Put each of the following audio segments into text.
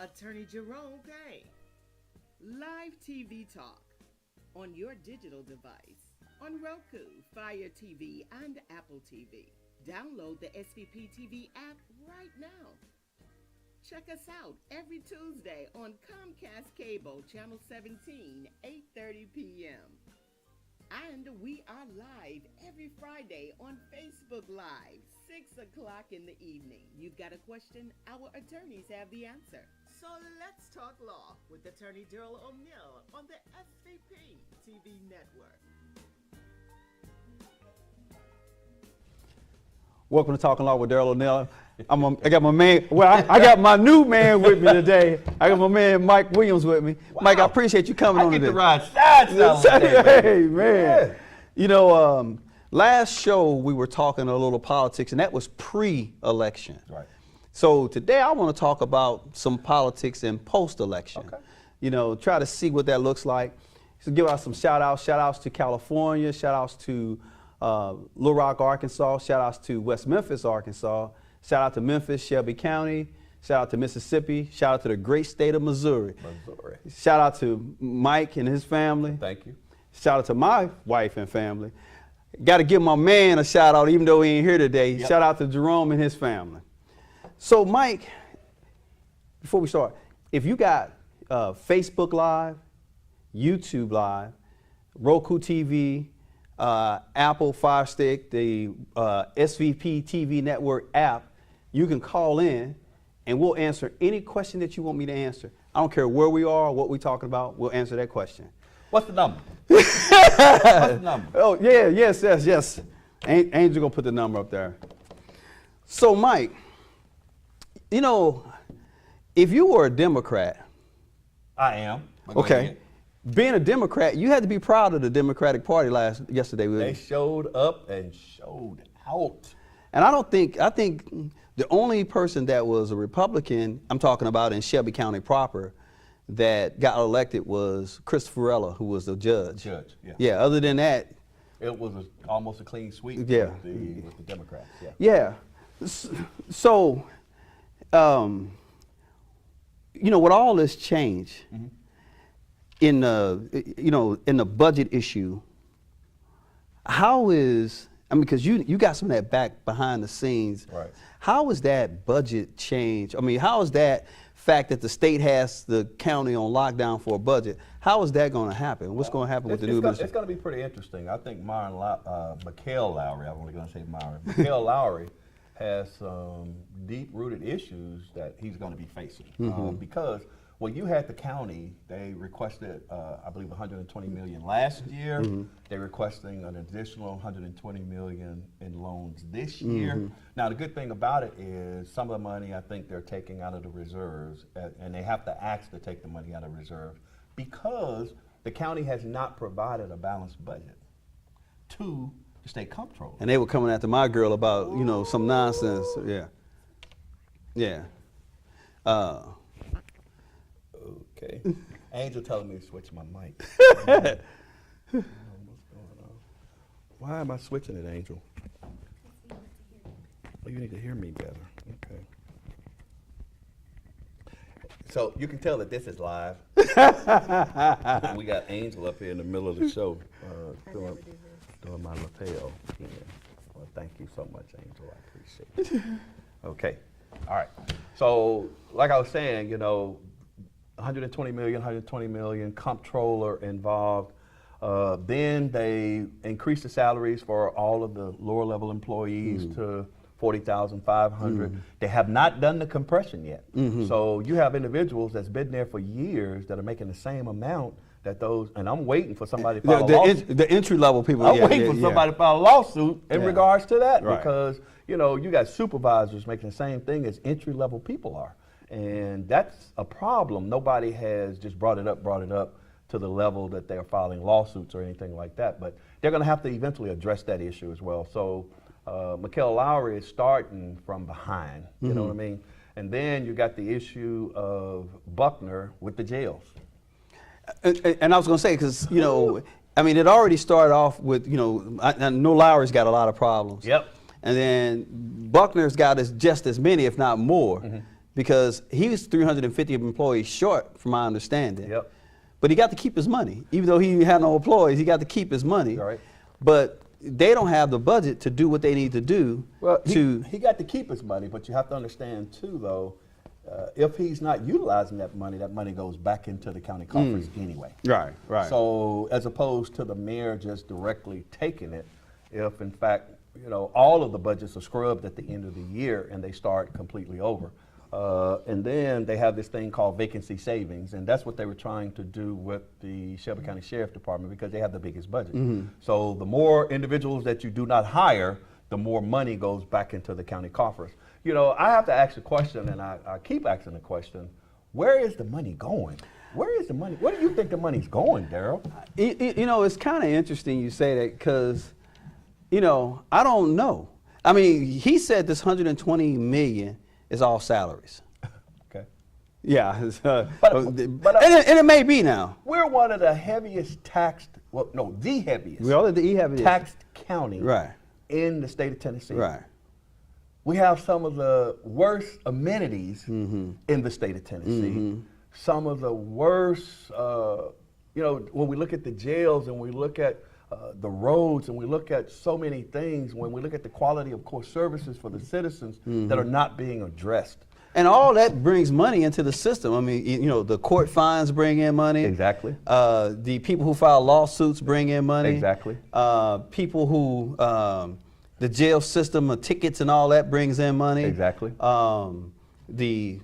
Attorney Jerome Payne. Live TV talk on your digital device on Roku, Fire TV, and Apple TV. Download the SVP TV app right now. Check us out every Tuesday on Comcast Cable, Channel 17, 8:30 p.m. And we are live every Friday on Facebook Live, 6 o'clock in the evening. You've got a question, our attorneys have the answer. So let's talk law with Attorney Daryl O'Neill on the SVP TV network. Welcome to Talking Law with Daryl O'Neill. I got my man, I got my new man with me today. I got my man Mike Williams with me. Wow. Mike, I appreciate you coming on today. I get to ride sides. Hey, man. Yeah. You know, last show we were talking a little politics, and that was pre-election. Right. So today I want to talk about some politics and post-election. Okay. You know, try to see what that looks like. So give out some shout-outs to California, shout-outs to Little Rock, Arkansas, shout-outs to West Memphis, Arkansas, shout-out to Memphis, Shelby County, shout-out to Mississippi, shout-out to the great state of Missouri. Shout-out to Mike and his family. Thank you. Shout-out to my wife and family. Got to give my man a shout-out even though he ain't here today. Yep. Shout-out to Jerome and his family. So, Mike, before we start, if you got Facebook Live, YouTube Live, Roku TV, Apple Fire Stick, the SVP TV Network app, you can call in and we'll answer any question that you want me to answer. I don't care where we are, what we're talking about, we'll answer that question. What's the number? What's the number? Oh, yeah, yes. Angel gonna put the number up there. So, Mike, you know, if you were a Democrat. I am. Okay. Being a Democrat, you had to be proud of the Democratic Party yesterday. They showed up and showed out. And I think the only person that was a Republican, I'm talking about in Shelby County proper, that got elected was Christopher, who was the judge. Yeah. Yeah, other than that. It was almost a clean sweep Yeah. with the Democrats. Yeah. So, you know, with all this change, Mm-hmm. in the budget issue, because you got some of that back behind the scenes. Right. How is that budget change? I mean, how is that fact that the state has the county on lockdown for a budget? How is that going to happen? What's going to happen with the new administration? It's going to be pretty interesting. I think Mikhail Lowry, I'm only going to say Myron. Mikhail Lowry has some deep-rooted issues that he's going to be facing because when you had the county, they requested, I believe, $120 million last year. They're requesting an additional $120 million in loans this year. Now, the good thing about it is some of the money I think they're taking out of the reserves, and they have to ask to take the money out of reserves because the county has not provided a balanced budget to the state comptroller. And they were coming after my girl about, some nonsense. Yeah. Okay. Angel telling me to switch my mic. What's going on? Why am I switching it, Angel? Oh, you need to hear me better. Okay. So you can tell that this is live. We got Angel up here in the middle of the show doing my lapel. Yeah. Well, thank you so much, Angel. I appreciate it. Okay. All right. So, like I was saying, 120 million, comptroller involved. Then they increased the salaries for all of the lower level employees to $40,500. They have not done the compression yet. So you have individuals that's been there for years that are making the same amount that those, and I'm waiting for somebody to file a lawsuit. The entry level people. I'm waiting for somebody to file a lawsuit in regards to that Right. because, you got supervisors making the same thing as entry level people are. And that's a problem. Nobody has just brought it up to the level that they're filing lawsuits or anything like that. But they're going to have to eventually address that issue as well. So Mikhail Lowry is starting from behind, you know what I mean? And then you got the issue of Buckner with the jails. And I was going to say, because, it already started off with, I know Lowry's got a lot of problems. Yep. And then Buckner's got just as many, if not more. because he was 350 employees short, from my understanding. Yep. But he got to keep his money. Even though he had no employees, he got to keep his money. Right. But they don't have the budget to do what they need to do. Well, to he got to keep his money, but you have to understand too, though, if he's not utilizing that money goes back into the county coffers anyway. Right, right. So as opposed to the mayor just directly taking it, if in fact, you know, all of the budgets are scrubbed at the end of the year and they start completely over. And then they have this thing called vacancy savings, and that's what they were trying to do with the Shelby County Sheriff Department because they have the biggest budget. So the more individuals that you do not hire, the more money goes back into the county coffers. You know, I have to ask a question, and I keep asking the question, where is the money going? Where is the money? Where do you think the money's going, Daryl? You know, it's kind of interesting you say that because, you know, I don't know. I mean, he said this 120 million is all salaries. Okay. Yeah, But- and it may be now. We're one of the heaviest taxed, well, no, the heaviest We all have it. taxed county Right. in the state of Tennessee. Right. We have some of the worst amenities in the state of Tennessee. Some of the worst, you know, when we look at the jails and we look at the roads and we look at so many things, when we look at the quality of core services for the citizens that are not being addressed. And all that brings money into the system. I mean, you know, the court fines bring in money. Exactly. The people who file lawsuits bring in money. Exactly. People who, the jail system, tickets and all that brings in money. Exactly. The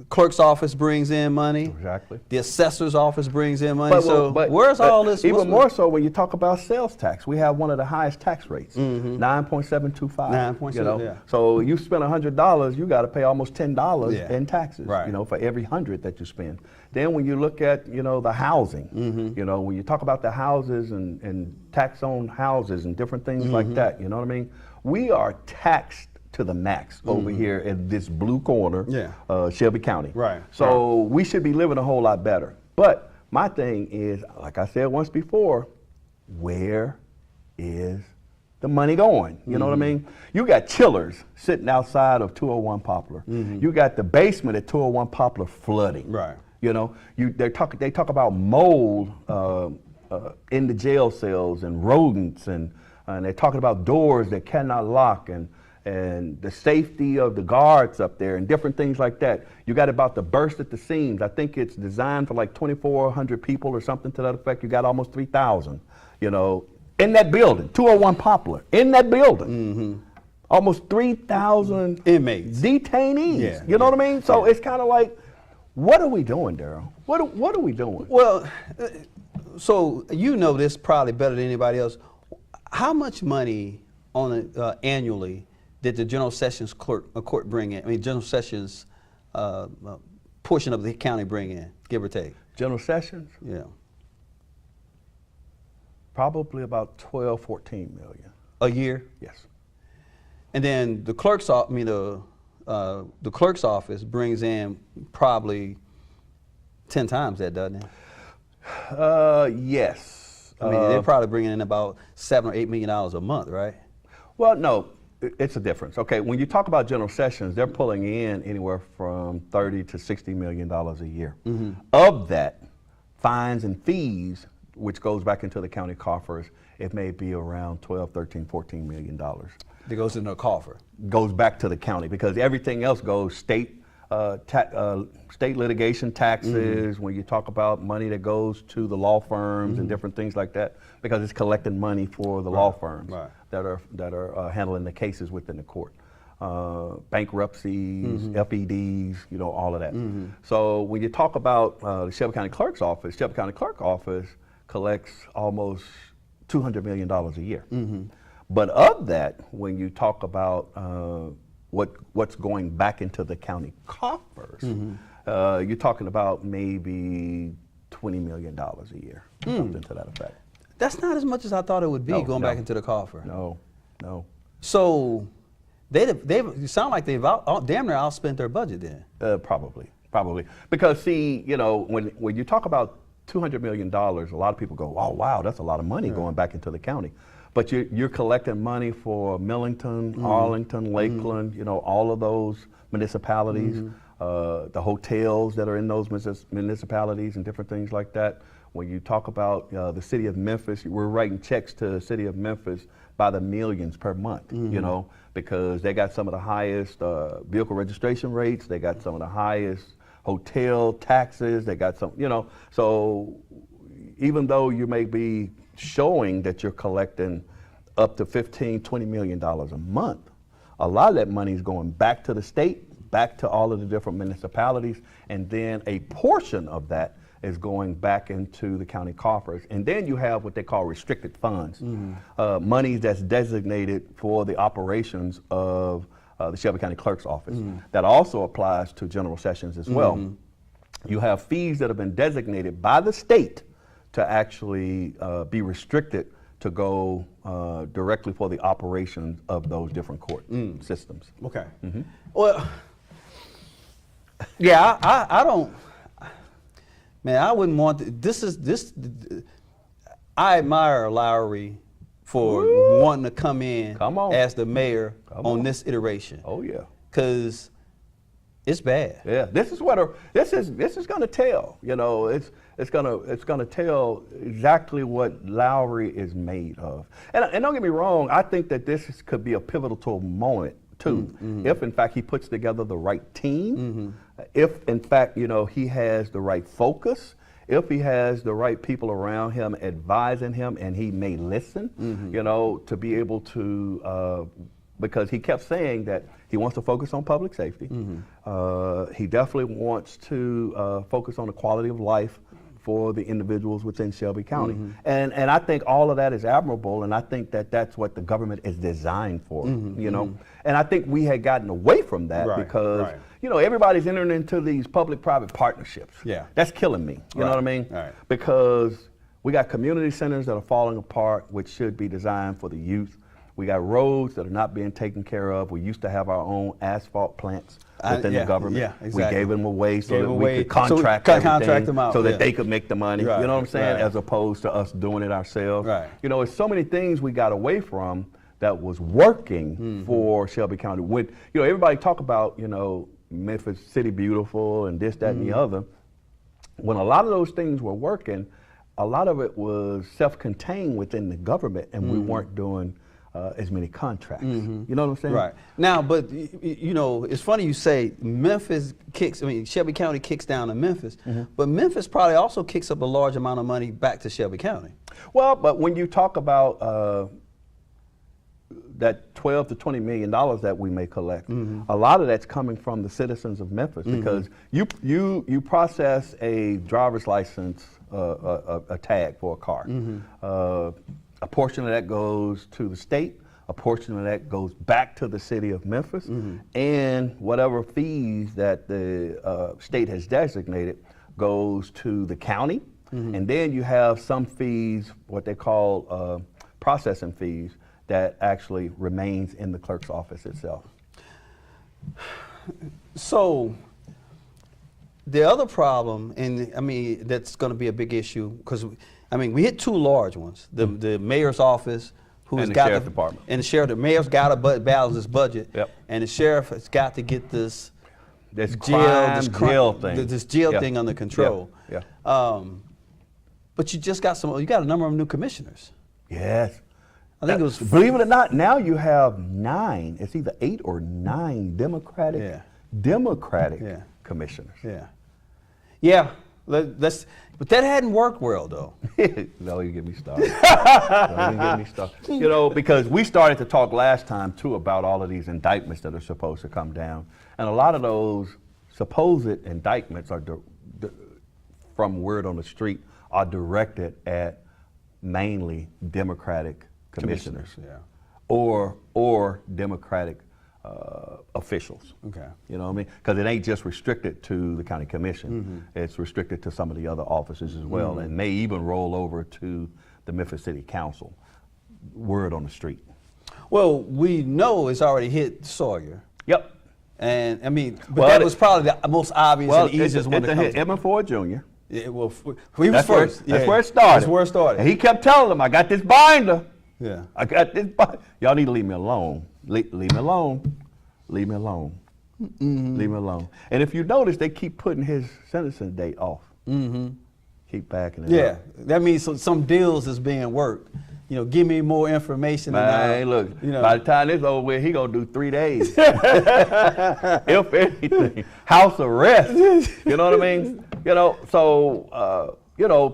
clerk's office brings in money. Exactly. The assessor's office brings in money. Where's all this? Even more so when you talk about sales tax, we have one of the highest tax rates, 9.725. 9.7, You know? yeah. So you spend $100, you got to pay almost $10 Yeah. in taxes. Right. You know, for every 100 that you spend. Then when you look at, you know, the housing, you know, when you talk about the houses and tax on houses and different things like that, you know what I mean? We are taxed to the max over here in this blue corner, Shelby County. Right. So we should be living a whole lot better. But my thing is, like I said once before, where is the money going? You know what I mean? You got chillers sitting outside of 201 Poplar. You got the basement at 201 Poplar flooding. Right. You know, they talk about mold in the jail cells and rodents, and they're talking about doors that cannot lock, and the safety of the guards up there and different things like that. You got about to burst at the seams. I think it's designed for like 2,400 people or something to that effect. You got almost 3,000, you know, in that building, 201 Poplar, in that building. Almost 3,000 Inmates. detainees. Yeah. You know what I mean? So it's kind of like, what are we doing, Daryl? What are we doing? Well, so you know this probably better than anybody else. How much money annually did the General Sessions court bring in? I mean, General Sessions portion of the county bring in, give or take? General Sessions? Yeah. Probably about 12, 14 million. A year? Yes. And then the clerk's the clerk's office brings in probably 10 times that, doesn't it? Yes. I mean, they're probably bringing in about $7 or $8 million a month, right? Well, no, it's a difference. Okay, when you talk about General Sessions, they're pulling in anywhere from $30 to $60 million a year. Of that, fines and fees, which goes back into the county coffers, it may be around 12, 13, 14 million dollars. That goes in the coffer. Goes back to the county because everything else goes state litigation taxes, when you talk about money that goes to the law firms and different things like that, because it's collecting money for the law firms that are handling the cases within the court. Bankruptcies, FEDs, you know, all of that. So when you talk about the Shelby County Clerk's Office, Shelby County Clerk Office collects almost $200 million a year. But of that, when you talk about what's going back into the county coffers, you're talking about maybe $20 million a year, something to that effect. That's not as much as I thought it would be going back into the coffer. No. So you sound like they've damn near outspent their budget then. Probably. Because see, you know, when you talk about $200 million, a lot of people go, oh wow, that's a lot of money going back into the county. But you're collecting money for Millington, Arlington, Lakeland, you know, all of those municipalities. the hotels that are in those municipalities and different things like that. When you talk about the city of Memphis, we're writing checks to the city of Memphis by the millions per month, you know, because they got some of the highest vehicle registration rates, they got some of the highest hotel taxes, they got some, you know, so even though you may be showing that you're collecting up to $15–20 million a month, a lot of that money is going back to the state, back to all of the different municipalities, and then a portion of that is going back into the county coffers. And then you have what they call restricted funds, money that's designated for the operations of the Shelby County Clerk's office. That also applies to general sessions as well. You have fees that have been designated by the state to actually be restricted to go directly for the operations of those different court systems. Okay. Well, yeah, I don't. Man, I wouldn't want I admire Lowry for wanting to come in as the mayor on this iteration. Oh yeah. Because it's bad. Yeah, this is going to tell. You know, it's going to tell exactly what Lowry is made of. And don't get me wrong, I think that this could be a pivotal moment too, if in fact he puts together the right team, if in fact, you know, he has the right focus, if he has the right people around him advising him, and he may listen, you know, to be able to, because he kept saying that he wants to focus on public safety. He definitely wants to focus on the quality of life for the individuals within Shelby County. And I think all of that is admirable, and I think that that's what the government is designed for, you know. And I think we had gotten away from that because, you know, everybody's entering into these public-private partnerships. Yeah. That's killing me, you know what I mean? Because we got community centers that are falling apart, which should be designed for the youth. We got roads that are not being taken care of. We used to have our own asphalt plants within the government. Yeah, exactly. We gave them away so that we could contract them out, so that they could make the money. You know what I'm saying? As opposed to us doing it ourselves. You know, it's so many things we got away from that was working for Shelby County. When, you know, everybody talk about, you know, Memphis City Beautiful and this, that, and the other. When a lot of those things were working, a lot of it was self-contained within the government, and we weren't doing as many contracts. You know what I'm saying? Right. Now, but you know, it's funny you say Memphis kicks, I mean, Shelby County kicks down to Memphis, but Memphis probably also kicks up a large amount of money back to Shelby County. Well, but when you talk about that $12 to $20 million that we may collect, a lot of that's coming from the citizens of Memphis, because you process a driver's license, a tag for a car. A portion of that goes to the state, a portion of that goes back to the city of Memphis, and whatever fees that the state has designated goes to the county. And then you have some fees, what they call processing fees, that actually remains in the clerk's office itself. So the other problem, and I mean, that's going to be a big issue, because I mean, we hit two large ones: the mayor's office, who's and the got sheriff department, and the sheriff. The mayor's got to balance his budget, and the sheriff has got to get this jail thing under control. But you just got you got a number of new commissioners. Yes. I think it was, believe it or not, now you have 9. It's either 8 or 9 Democratic commissioners. But that hadn't worked well, though. No, you get me started. You know, because we started to talk last time too about all of these indictments that are supposed to come down, and a lot of those supposed indictments are from word on the street are directed at mainly Democratic commissioners, or Democratic officials. Okay. You know what I mean? Because it ain't just restricted to the county commission. It's restricted to some of the other offices as well, and may even roll over to the Memphis City Council. Word on the street. Well, we know it's already hit Sawyer. Yep. And I mean, but that was probably the most obvious and easiest one to come to. Edmund Ford Jr. Yeah, well, he was first. That's where it started. That's where it started. And he kept telling them, I got this binder. Yeah. I got this binder. Y'all need to leave me alone. Leave me alone. Leave me alone. Leave him alone. And if you notice, they keep putting his sentencing date off. Keep backing it Yeah, up. that means some deals is being worked. You know, give me more information. Man, look, you know. by the time this is over with, he gonna do 3 days. If anything, house arrest. You know what I mean? You know, so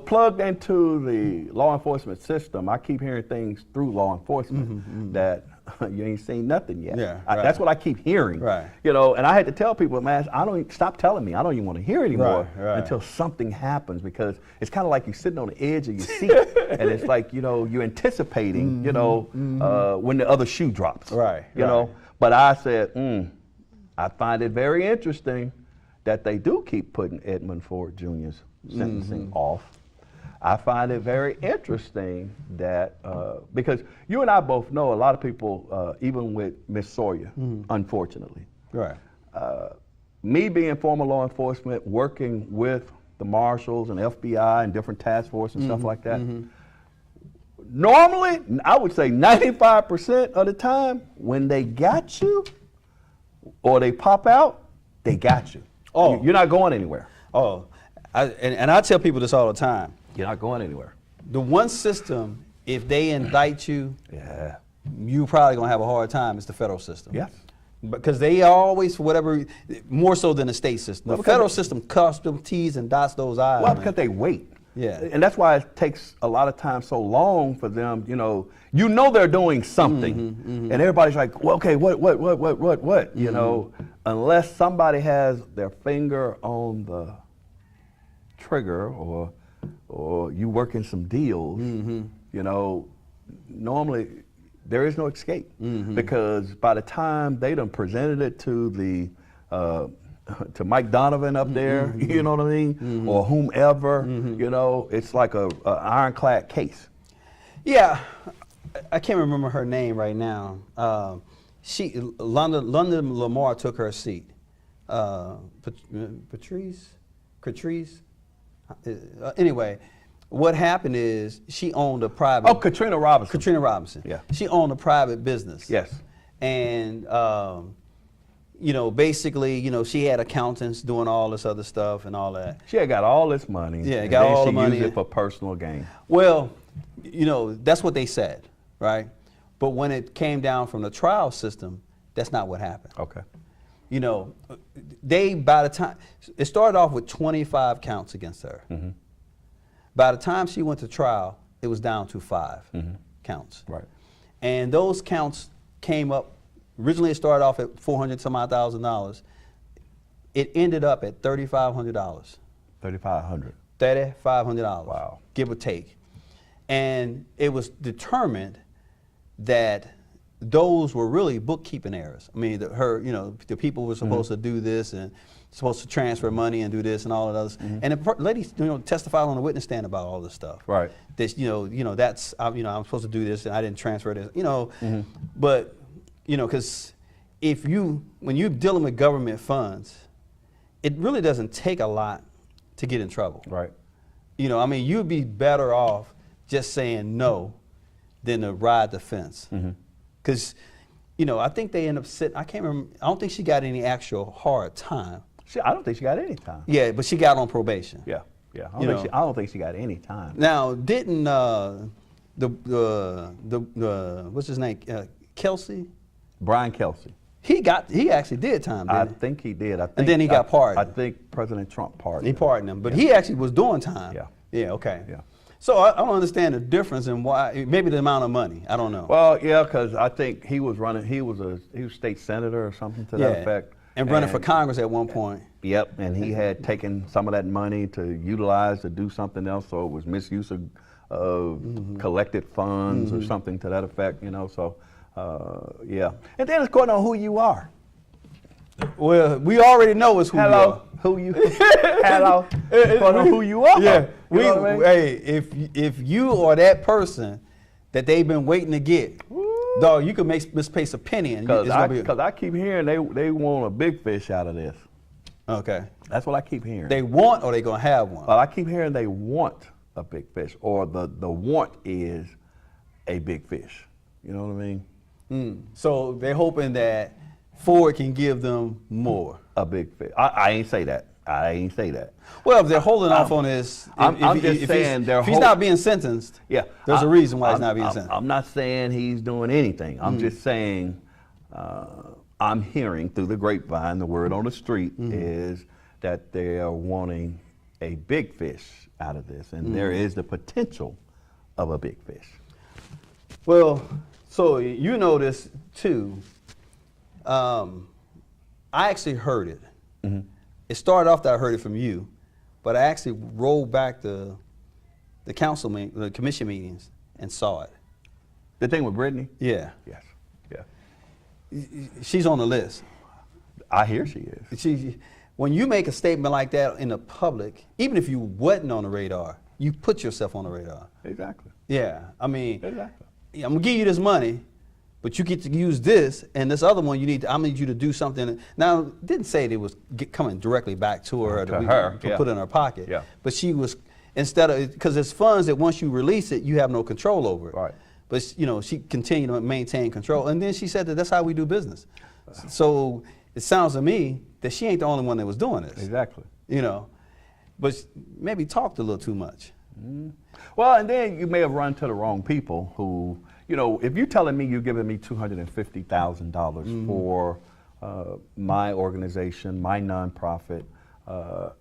plugged into the law enforcement system, I keep hearing things through law enforcement that you ain't seen nothing yet. Yeah, right. That's what I keep hearing. Right. You know, and I had to tell people, man, stop telling me. I don't even want to hear anymore Right. until something happens, because it's kind of like you're sitting on the edge of your seat, and it's like, you know, you're anticipating, you know, when the other shoe drops. Right, You know, but I said, I find it very interesting that they do keep putting Edmund Ford Jr.'s sentencing off. I find it very interesting that, because you and I both know a lot of people, even with Miss Sawyer, unfortunately. Right. Me being former law enforcement, working with the marshals and FBI and different task force and stuff like that, normally, I would say 95% of the time, when they got you or they pop out, they got you. Oh. You're not going anywhere. Oh, and I tell people this all the time. You're not going anywhere. The one system, if they indict you, Yeah. you probably gonna have a hard time. It's the federal system. Yes. Because they always, for whatever, more so than the state system. Well, The because federal system cuts them T's and dots those I's. Well, man. because they wait. Yeah. And that's why it takes a lot of time so long for them, you know they're doing something. And everybody's like, well, okay, what, you know, unless somebody has their finger on the trigger or you working some deals, you know, normally there is no escape, because by the time they done presented it to the to Mike Donovan up there, you know what I mean, or whomever, you know, it's like a ironclad case. Yeah, I can't remember her name right now. London Lamar took her seat. Patrice. Anyway, what happened is she owned a private. Oh, Katrina Robinson. Katrina Robinson. Yeah. She owned a private business. Yes. And you know, basically, you know, she had accountants doing all this other stuff and all that. She had got all this money. Yeah, and got then all the she money. used it for personal gain. Well, you know, that's what they said, right? But when it came down from the trial system, that's not what happened. Okay. You know, by the time, it started off with 25 counts against her. By the time she went to trial, it was down to 5 counts. Right. And those counts came up, originally it started off at $400,000. It ended up at $3,500. $3,500. $3,500. Wow. Give or take. And it was determined that those were really bookkeeping errors. I mean, the people were supposed to do this and supposed to transfer money and do this and all of those. And the lady, testified on the witness stand about all this stuff. Right. This, that's, I'm supposed to do this and I didn't transfer this, but, because when you're dealing with government funds, it really doesn't take a lot to get in trouble. Right. You'd be better off just saying no than to ride the fence. Because, I think they end up sitting, I can't remember, I don't think she got any actual hard time. I don't think she got any time. Yeah, but she got on probation. Yeah. I don't think she got any time. Now, didn't what's his name, Kelsey? Brian Kelsey. He actually did time, didn't I he? think he did. And then he got pardoned. I think President Trump pardoned He him. pardoned him, but he actually was doing time. Yeah. Yeah, okay. Yeah. So I don't understand the difference in why, maybe the amount of money, I don't know. Well, yeah, because I think he was state senator or something to that effect. And running for Congress at one point. Yep, and he had taken some of that money to utilize to do something else, so it was misuse of collected funds or something to that effect, so, yeah. And then it's going on who you are. Well, we already know it's who you are. Hello, it's going on who you are. Yeah, You know what I mean? hey, if you are that person that they've been waiting to get, dog, you can misplace a penny. Because I keep hearing they want a big fish out of this. Okay. That's what I keep hearing. They want or they going to have one? Well, I keep hearing they want a big fish, or the want is a big fish. You know what I mean? So they're hoping that Ford can give them more. A big fish. I ain't say that. I ain't say that. Well, if they're holding off on this, I'm just saying if he's not being sentenced, yeah, there's a reason why he's not being sentenced. I'm not saying he's doing anything. I'm just saying I'm hearing through the grapevine, the word on the street is that they are wanting a big fish out of this, and there is the potential of a big fish. Well, so you know this too. I actually heard it. It started off that I heard it from you, but I actually rolled back the the commission meetings and saw it. The thing with Brittany? Yeah. Yes. Yeah. She's on the list. I hear she is. When you make a statement like that in the public, even if you wasn't on the radar, you put yourself on the radar. Exactly. Yeah. I mean, Exactly. I'm gonna give you this money, but you get to use this, and this other one I need you to do something. Now, it didn't say it was coming directly back to her, Yeah. put it in her pocket. Yeah. But she was, instead of, because it's funds that once you release it, you have no control over it. Right. But she continued to maintain control, and then she said that that's how we do business. So it sounds to me that she ain't the only one that was doing this. Exactly. But maybe talked a little too much. Well, and then you may have run to the wrong people who, if you're telling me you're giving me $250,000 for my organization, my nonprofit,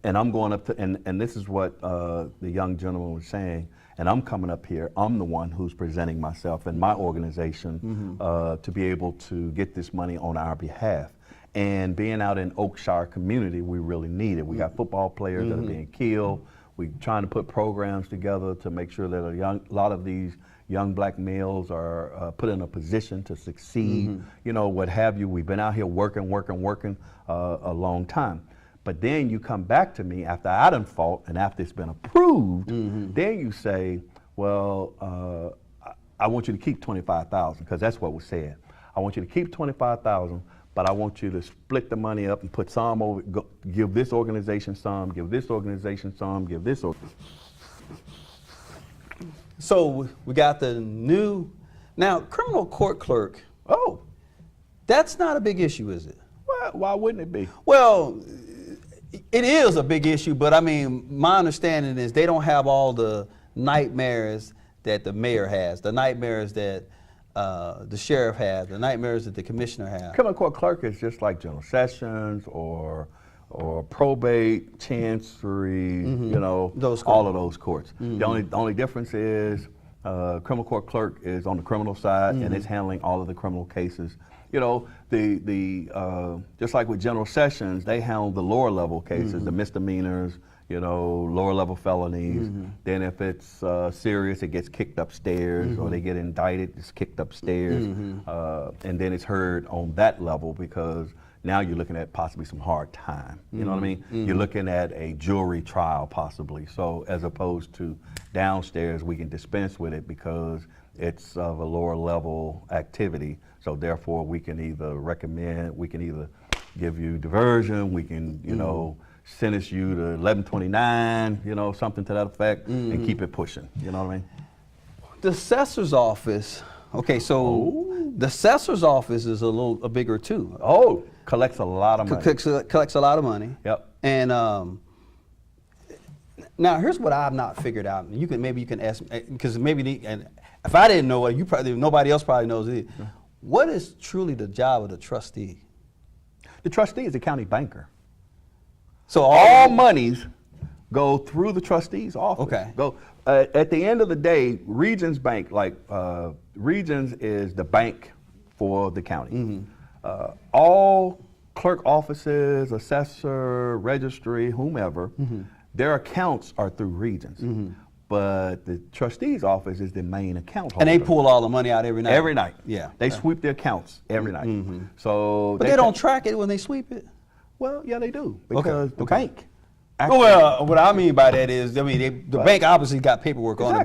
and I'm going up to, and this is what the young gentleman was saying, and I'm coming up here, I'm the one who's presenting myself and my organization to be able to get this money on our behalf. And being out in Oakshire community, we really need it. We got football players that are being killed. We're trying to put programs together to make sure that a lot of these young black males are put in a position to succeed, what have you. We've been out here working a long time. But then you come back to me after I done fought and after it's been approved, then you say, well, I want you to keep $25,000, because that's what was said. I want you to keep $25,000, but I want you to split the money up and put some over, give this organization some, give this organization some, give this organization. So we got the new, now criminal court clerk. Oh, That's not a big issue, is it? why wouldn't it be? Well, it is a big issue, but I mean, my understanding is they don't have all the nightmares that the mayor has, the nightmares that the sheriff has, the nightmares that the commissioner has. Criminal court clerk is just like general sessions or probate, chancery, Those all of those courts. The only difference is criminal court clerk is on the criminal side and it's handling all of the criminal cases. Just like with general sessions, they handle the lower level cases, the misdemeanors, lower level felonies. Then if it's serious, it gets kicked upstairs, or they get indicted, it's kicked upstairs, and then it's heard on that level, because now you're looking at possibly some hard time. You know what I mean? You're looking at a jury trial possibly. So as opposed to downstairs, we can dispense with it because it's of a lower level activity. So therefore, we can either give you diversion, we can, sentence you to 1129, something to that effect, and keep it pushing. You know what I mean? The assessor's office, okay, so the assessor's office is a bigger too. Oh, collects a lot of money. Collects a lot of money. Yep. And now here's what I've not figured out. Maybe you can ask, because and if I didn't know it, nobody else probably knows it. What is truly the job of the trustee? The trustee is a county banker. So all monies go through the trustee's office. Okay. At the end of the day, Regions Bank, Regions is the bank for the county. All clerk offices, assessor, registry, whomever, their accounts are through Regions. But the trustee's office is the main account holder. And they pull all the money out every night? Every night. Yeah. They sweep their accounts every night. So but they don't track it when they sweep it? Well, yeah, they do, because the bank. Well, what I mean by that is, the bank obviously got paperwork on it,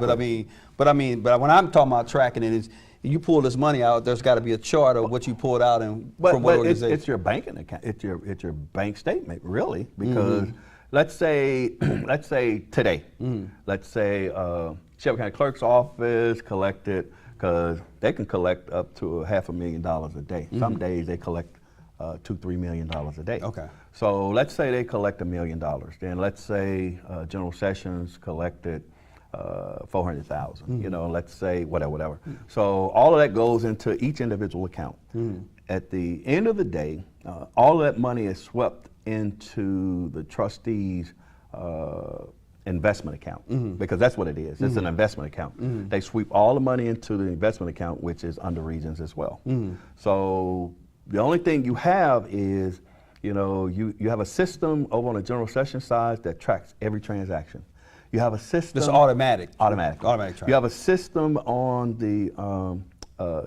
but when I'm talking about tracking it, is you pull this money out, there's got to be a chart of what you pulled out and from what organization. It's your banking account. It's your bank statement, really, because let's say today, let's say Shelby County Clerk's office collected, because they can collect up to $500,000 a day. Some days they collect $2-3 million a day. Okay. So let's say they collect $1 million. Then let's say General Sessions collected 400,000. You know, let's say whatever. So all of that goes into each individual account. At the end of the day, all of that money is swept into the trustees' investment account, because that's what it is. It's an investment account. They sweep all the money into the investment account, which is under Regions as well. So the only thing you have is, you know, you have a system over on the General Sessions side that tracks every transaction. You have a system. It's automatic. Automatic. Automatic track. You have a system on the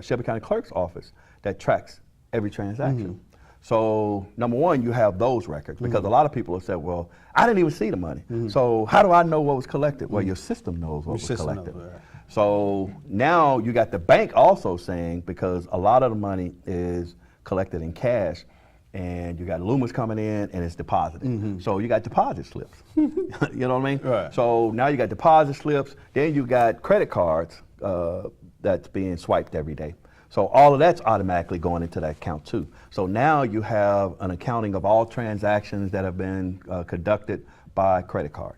Shelby County Clerk's office that tracks every transaction. So number one, you have those records, because a lot of people have said, well, I didn't even see the money. So how do I know what was collected? Well, your system knows what was collected. So now you got the bank also saying, because a lot of the money is collected in cash, and you got Loomis coming in and it's deposited. So you got deposit slips. You know what I mean? Right. So now you got deposit slips, then you got credit cards that's being swiped every day. So all of that's automatically going into that account too. So now you have an accounting of all transactions that have been conducted by credit card.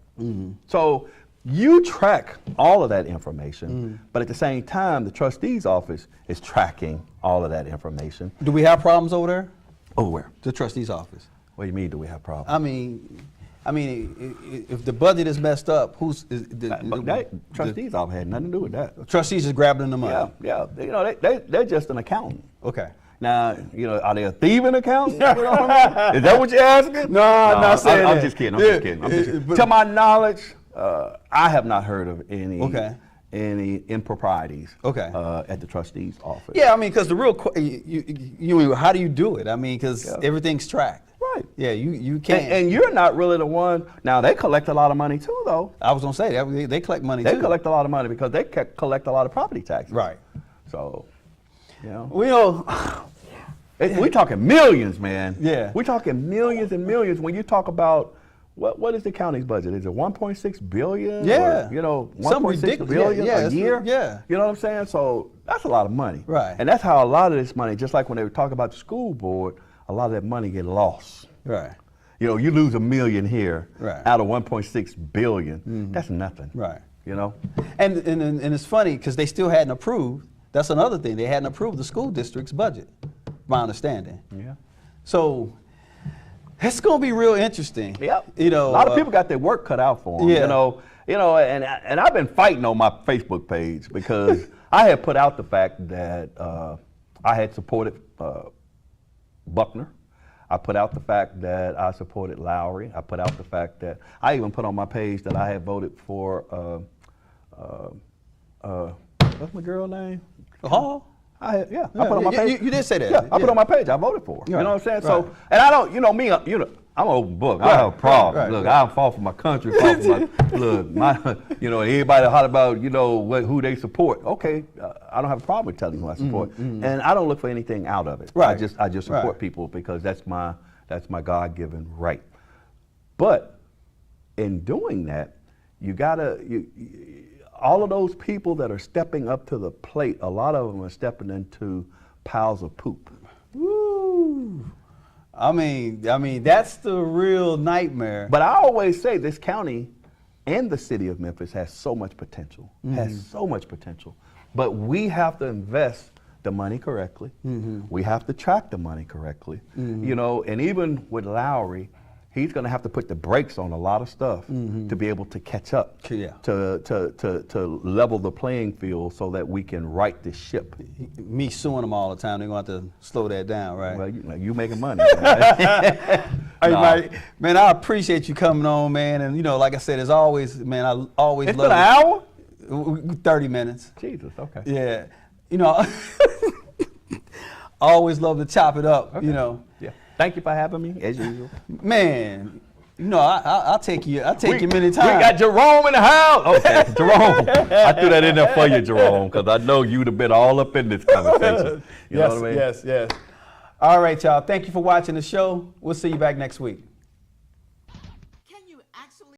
So you track all of that information, but at the same time, the trustee's office is tracking all of that information. Do we have problems over there? Over where? The trustee's office. What do you mean, do we have problems? I mean, if the budget is messed up, who's That trustee's office had nothing to do with that. trustees is grabbing the money? Yeah. You know, they're just an accountant. Okay. Now, you know, are they a thieving accountant? You know what I mean? Is that what you're asking? No, I'm not saying I'm that. just kidding. I'm Yeah, just kidding. I'm just kidding. but- To my knowledge, I have not heard of any any improprieties Okay. at the trustee's office. Yeah, I mean, because the real, how do you do it? I mean, because everything's tracked. Right. Yeah, you can't. And you're not really the one. Now, they collect a lot of money too, though. I was gonna say that they collect money They too. collect a lot of money because they collect a lot of property taxes. Right. So, you know. We know. We're talking millions, man. Yeah. We're talking millions and millions when you talk about what is the county's budget? Is it 1.6 billion? Yeah. Or, you know, Something 1.6 ridiculous. billion Yeah, a it's- year? yeah. You know what I'm saying? So that's a lot of money. Right. And that's how a lot of this money, just like when they were talking about the school board, a lot of that money get lost. Right. You know, you lose $1 million here Right. out of 1.6 billion. That's nothing. Right. You know? And it's funny because they still hadn't approved. That's another thing. They hadn't approved the school district's budget, my understanding. Yeah. So it's going to be real interesting. Yep. You know, a lot of people got their work cut out for them. Yeah. You know, and I've been fighting on my Facebook page because I had put out the fact that I had supported Buckner. I put out the fact that I supported Lowry. I put out the fact that I even put on my page that I had voted for what's my girl name? Hall? I put on my page. You did say that. Yeah, I put on my page. I voted for her. Right, You know what I'm saying? right. So, and I don't, you know me, I'm an open book. I have a problem. right, Look, right. I fought for my country. Fought for you know, everybody holler about, you know, who they support. Okay, I don't have a problem with telling who I support, and I don't look for anything out of it. Right. I just support Right. people because that's my God-given right. But in doing that, you gotta all of those people that are stepping up to the plate, a lot of them are stepping into piles of poop. Woo. I mean, that's the real nightmare. But I always say this county and the city of Memphis has so much potential, has so much potential. But we have to invest the money correctly. We have to track the money correctly. You know, and even with Lowry, he's going to have to put the brakes on a lot of stuff to be able to catch up, Yeah. to level the playing field so that we can right the ship. Me suing them all the time, they're going to have to slow that down, right? Well, you making money. Hey, Nah. man, I appreciate you coming on, man. And, you know, like I said, as always, man, I always It's love been an hour? 30 minutes. Jesus, okay. Yeah. You know, I always love to chop it up, Okay. you know. Yeah. Thank you for having me, as usual. Man, you know, I'll take you many times. We got Jerome in the house. Okay, Jerome. I threw that in there for you, Jerome, because I know you'd have been all up in this conversation. You know what I mean? Yes. All right, y'all. Thank you for watching the show. We'll see you back next week.